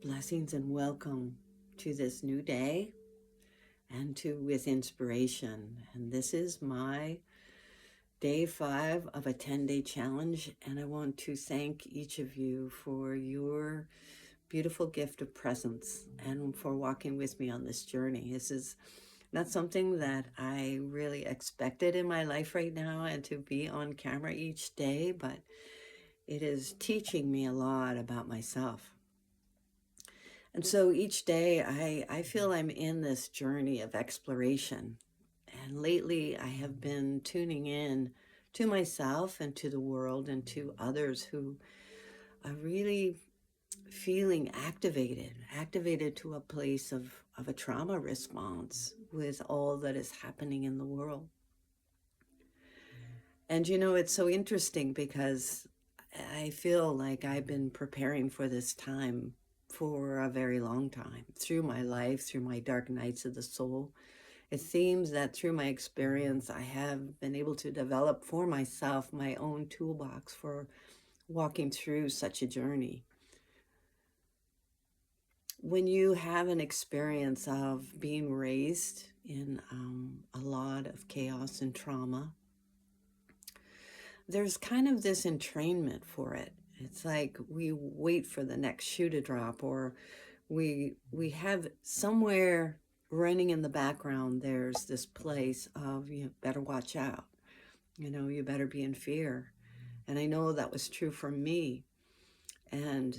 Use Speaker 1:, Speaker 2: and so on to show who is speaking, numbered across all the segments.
Speaker 1: Blessings and welcome to this new day and to Withinspiration. And this is my day 5 of a 10-day challenge. And I want to thank each of you for your beautiful gift of presence and for walking with me on this journey. This is not something that I really expected in my life right now, and to be on camera each day, but it is teaching me a lot about myself. And so each day I feel I'm in this journey of exploration. And lately I have been tuning in to myself and to the world and to others who are really feeling activated to a place of a trauma response with all that is happening in the world. And it's so interesting because I feel like I've been preparing for this time for a very long time, through my life, through my dark nights of the soul. It seems that through my experience, I have been able to develop for myself my own toolbox for walking through such a journey. When you have an experience of being raised in a lot of chaos and trauma, there's kind of this entrainment for it. It's like we wait for the next shoe to drop, or we have somewhere running in the background, there's this place of, you better watch out, you better be in fear. And I know that was true for me. And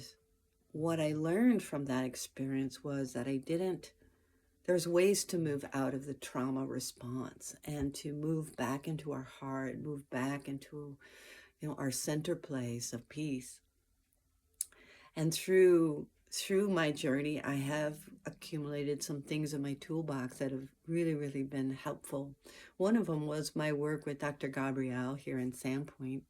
Speaker 1: what I learned from that experience was that there's ways to move out of the trauma response and to move back into our heart, move back into our center place of peace. And through my journey, I have accumulated some things in my toolbox that have really been helpful. One of them was my work with Dr. Gabrielle here in Sandpoint.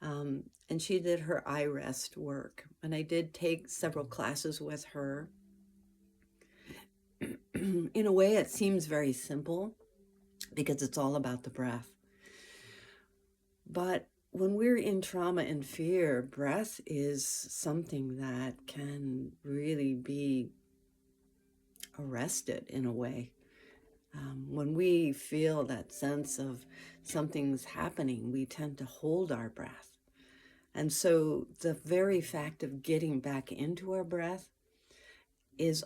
Speaker 1: And she did her iRest work. And I did take several classes with her. In a way, it seems very simple because it's all about the breath. But when we're in trauma and fear, breath is something that can really be arrested in a way. When we feel that sense of something's happening, we tend to hold our breath. And so the very fact of getting back into our breath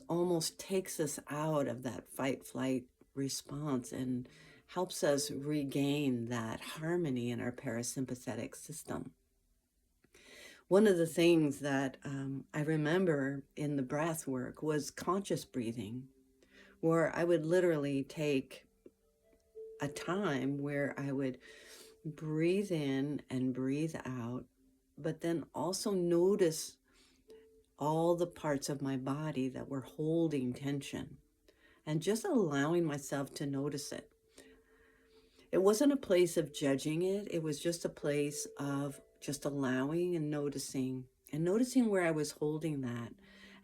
Speaker 1: almost takes us out of that fight-flight response and helps us regain that harmony in our parasympathetic system. One of the things that I remember in the breath work was conscious breathing, where I would literally take a time where I would breathe in and breathe out, but then also notice all the parts of my body that were holding tension and just allowing myself to notice it. It wasn't a place of judging it. It was just a place of just allowing and noticing where I was holding that.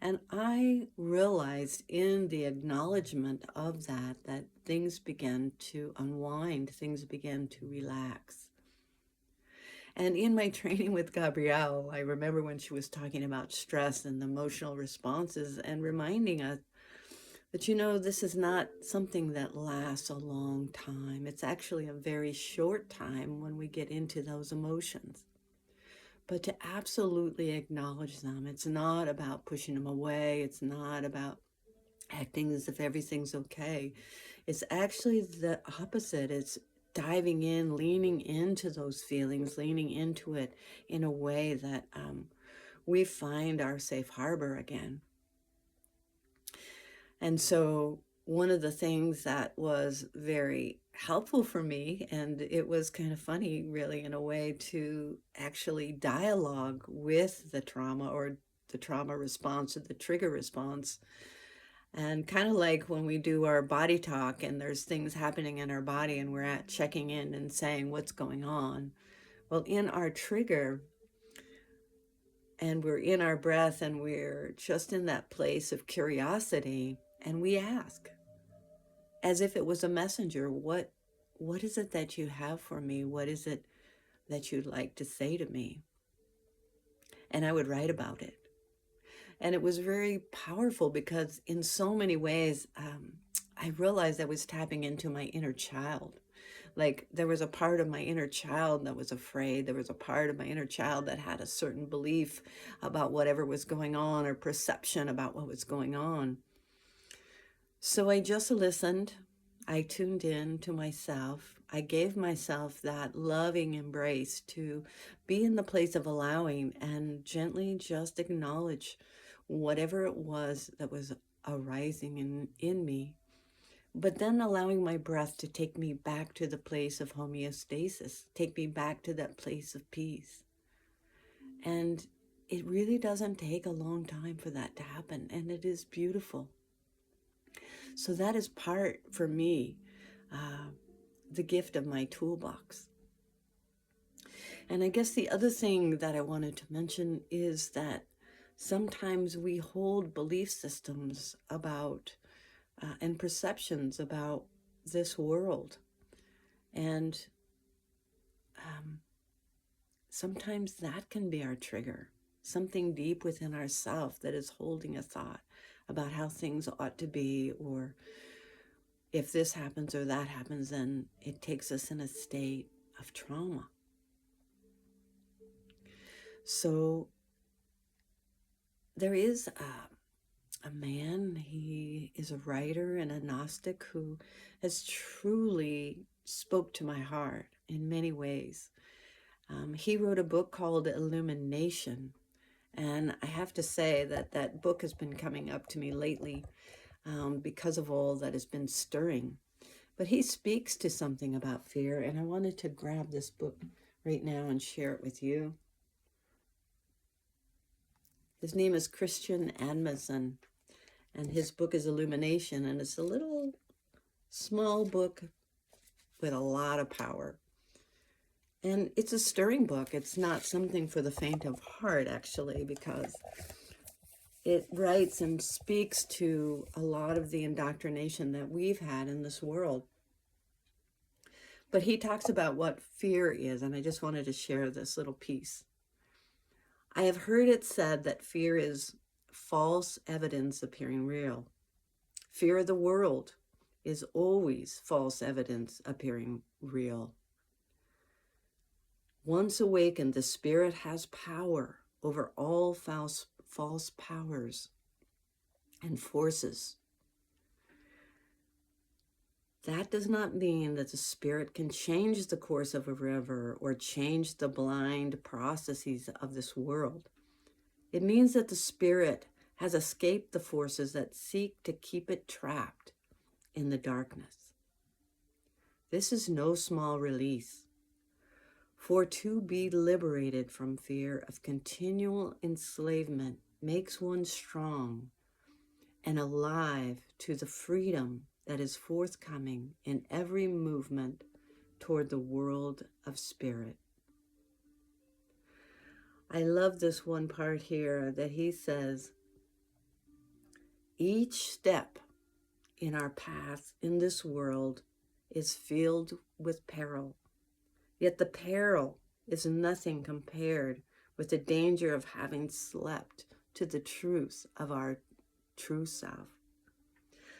Speaker 1: And I realized in the acknowledgement of that things began to unwind, things began to relax. And in my training with Gabrielle, I remember when she was talking about stress and emotional responses and reminding us that, this is not something that lasts a long time. It's actually a very short time when we get into those emotions. But to absolutely acknowledge them. It's not about pushing them away. It's not about acting as if everything's okay. It's actually the opposite. It's diving in, leaning into those feelings, leaning into it in a way that we find our safe harbor again. And so one of the things that was very helpful for me, and it was kind of funny really in a way, to actually dialogue with the trauma or the trauma response or the trigger response. And kind of like when we do our body talk and there's things happening in our body and we're checking in and saying what's going on. Well, in our trigger, and we're in our breath and we're just in that place of curiosity, and we ask, as if it was a messenger, what is it that you have for me? What is it that you'd like to say to me? And I would write about it. And it was very powerful because in so many ways, I realized I was tapping into my inner child. Like there was a part of my inner child that was afraid. There was a part of my inner child that had a certain belief about whatever was going on or perception about what was going on. So I just listened. I tuned in to myself. I gave myself that loving embrace to be in the place of allowing and gently just acknowledge whatever it was that was arising in me, but then allowing my breath to take me back to the place of homeostasis, take me back to that place of peace. And it really doesn't take a long time for that to happen, and it is beautiful. So that is part, for me, the gift of my toolbox. And I guess the other thing that I wanted to mention is that sometimes we hold belief systems about and perceptions about this world. And sometimes that can be our trigger, something deep within ourselves that is holding a thought about how things ought to be, or if this happens or that happens, then it takes us in a state of trauma. So there is a man, he is a writer and a Gnostic who has truly spoke to my heart in many ways. He wrote a book called Illumination, and I have to say that that book has been coming up to me lately because of all that has been stirring. But he speaks to something about fear, and I wanted to grab this book right now and share it with you. His name is Christian Adamson, and his book is Illumination, and it's a little small book with a lot of power. And it's a stirring book. It's not something for the faint of heart, actually, because it writes and speaks to a lot of the indoctrination that we've had in this world. But he talks about what fear is, and I just wanted to share this little piece. I have heard it said that fear is false evidence appearing real. Fear of the world is always false evidence appearing real. Once awakened, the spirit has power over all false powers and forces. That does not mean that the spirit can change the course of a river or change the blind processes of this world. It means that the spirit has escaped the forces that seek to keep it trapped in the darkness. This is no small release. For to be liberated from fear of continual enslavement makes one strong and alive to the freedom that is forthcoming in every movement toward the world of spirit. I love this one part here that he says, each step in our path in this world is filled with peril. Yet the peril is nothing compared with the danger of having slept to the truth of our true self.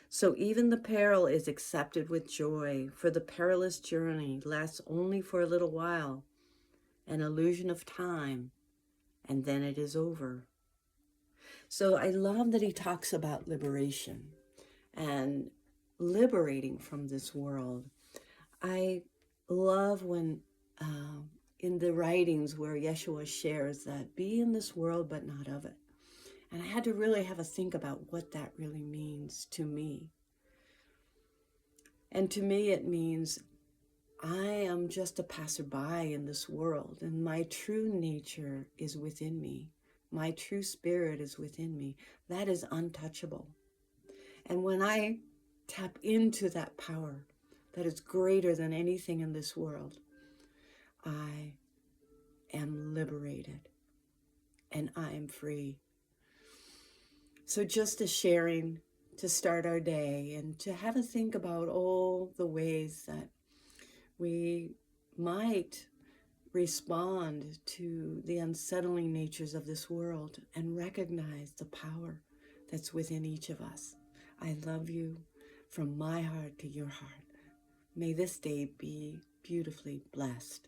Speaker 1: So even the peril is accepted with joy, for the perilous journey lasts only for a little while, an illusion of time, and then it is over. So I love that he talks about liberation and liberating from this world. I love when in the writings where Yeshua shares that be in this world but not of it. And I had to really have a think about what that really means to me. And to me it means I am just a passerby in this world, and my true nature is within me. My true spirit is within me. That is untouchable. And when I tap into that power that is greater than anything in this world, I am liberated and I am free. So just a sharing to start our day and to have a think about all the ways that we might respond to the unsettling natures of this world and recognize the power that's within each of us. I love you from my heart to your heart. May this day be beautifully blessed.